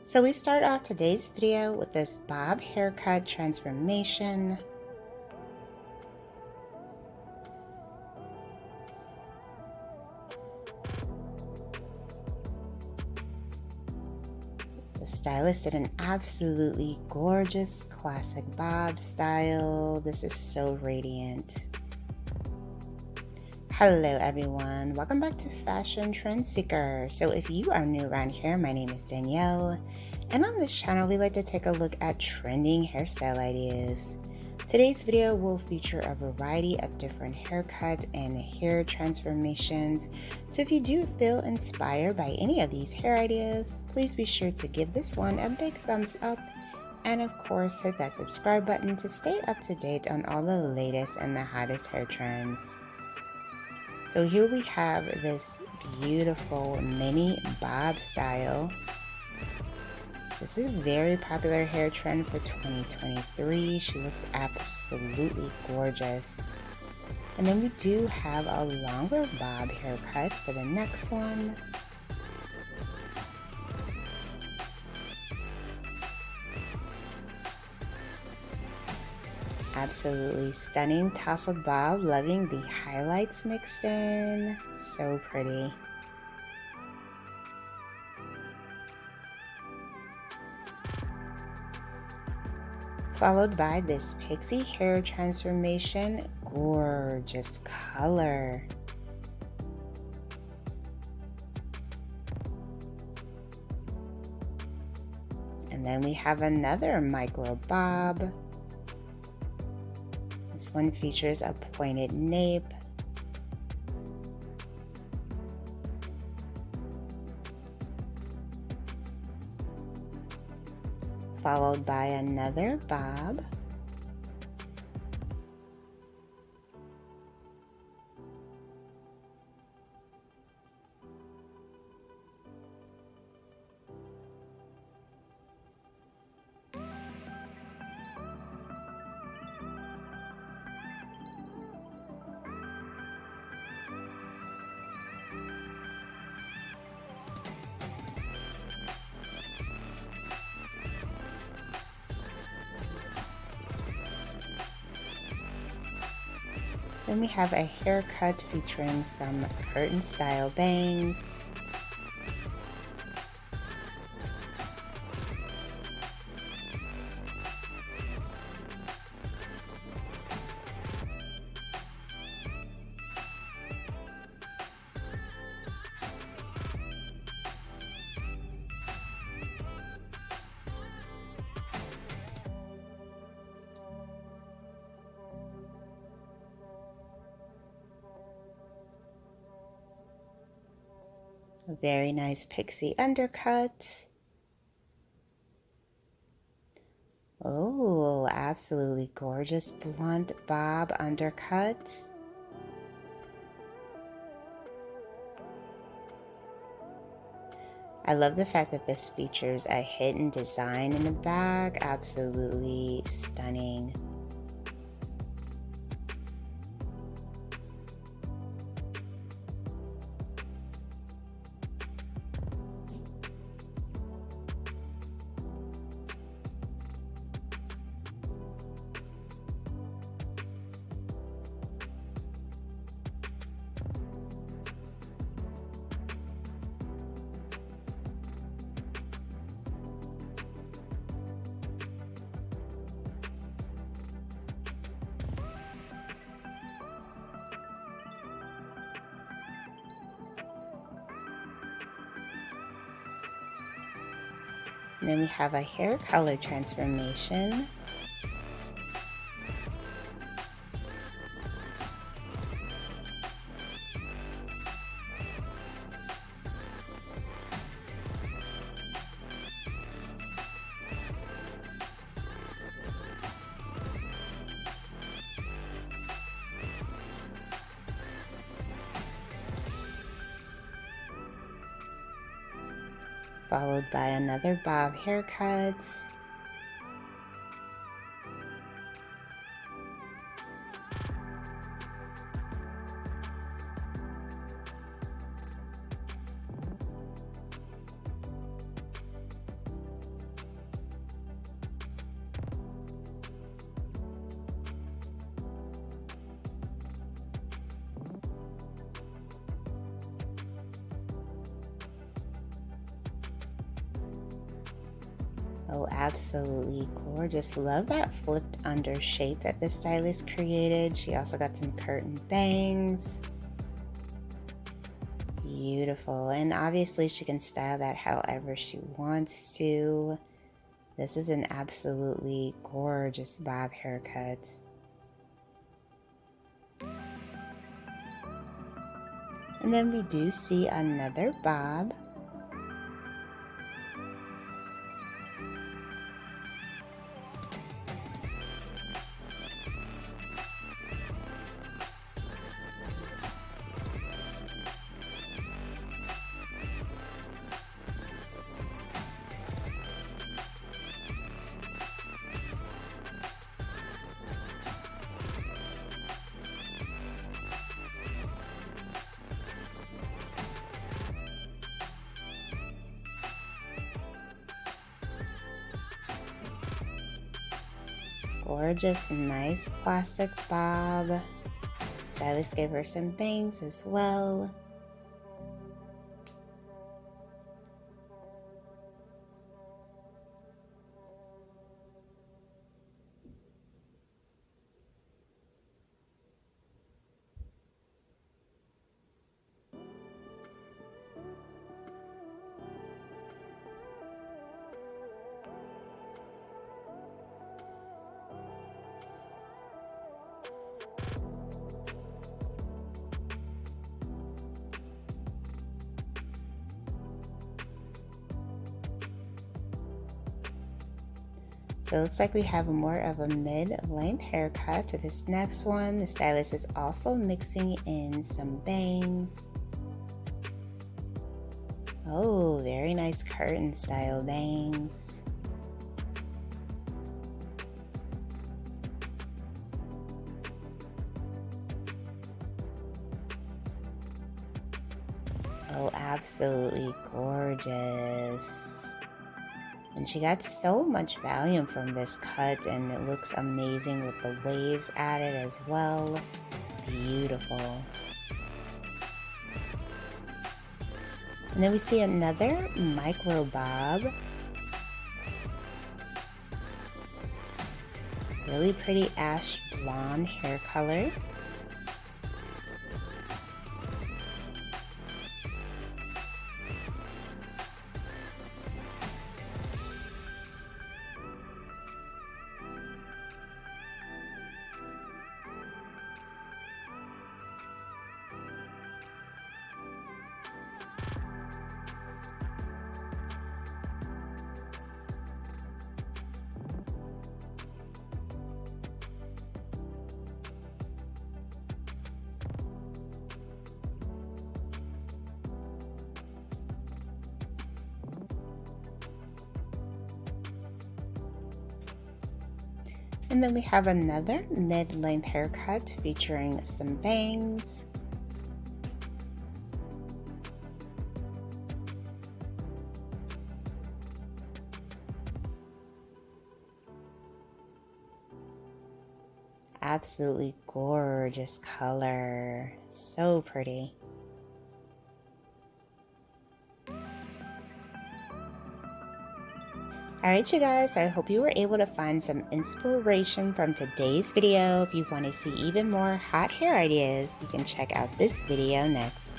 So we start off today's video with this bob haircut transformation. The stylist did an absolutely gorgeous classic bob style. This is so radiant. Hello everyone, welcome back to Fashion Trend Seeker. So if you are new around here, my name is Danielle, and on this channel we like to take a look at trending hairstyle ideas. Today's video will feature a variety of different haircuts and hair transformations, so if you do feel inspired by any of these hair ideas, please be sure to give this one a big thumbs up, and of course hit that subscribe button to stay up to date on all the latest and the hottest hair trends. So here we have this beautiful mini bob style. This is a very popular hair trend for 2023. She looks absolutely gorgeous. And then we do have a longer bob haircut for the next one. Absolutely stunning tousled bob, loving the highlights mixed in. So pretty. Followed by this pixie hair transformation. Gorgeous color. And then we have another micro bob. This one features a pointed nape. Followed by another bob. Then we have a haircut featuring some curtain style bangs. A very nice pixie undercut. Oh, absolutely gorgeous blunt bob undercut. I love the fact that this features a hidden design in the back. Absolutely stunning. And then we have a hair color transformation. Followed by another bob haircut. Oh, absolutely gorgeous. Love that flipped under shape that the stylist created. She also got some curtain bangs. Beautiful. And obviously she can style that however she wants to. This is an absolutely gorgeous bob haircut. And then we do see another bob. Gorgeous, nice classic bob. Stylist gave her some bangs as well. So it looks like we have more of a mid-length haircut to this next one. The stylist is also mixing in some bangs. Oh, very nice curtain style bangs. Oh, absolutely gorgeous. And she got so much volume from this cut, and it looks amazing with the waves added as well. Beautiful. And then we see another micro bob. Really pretty ash blonde hair color. And then we have another mid-length haircut featuring some bangs. Absolutely gorgeous color. So pretty. Alright you guys, I hope you were able to find some inspiration from today's video. If you want to see even more hot hair ideas, you can check out this video next.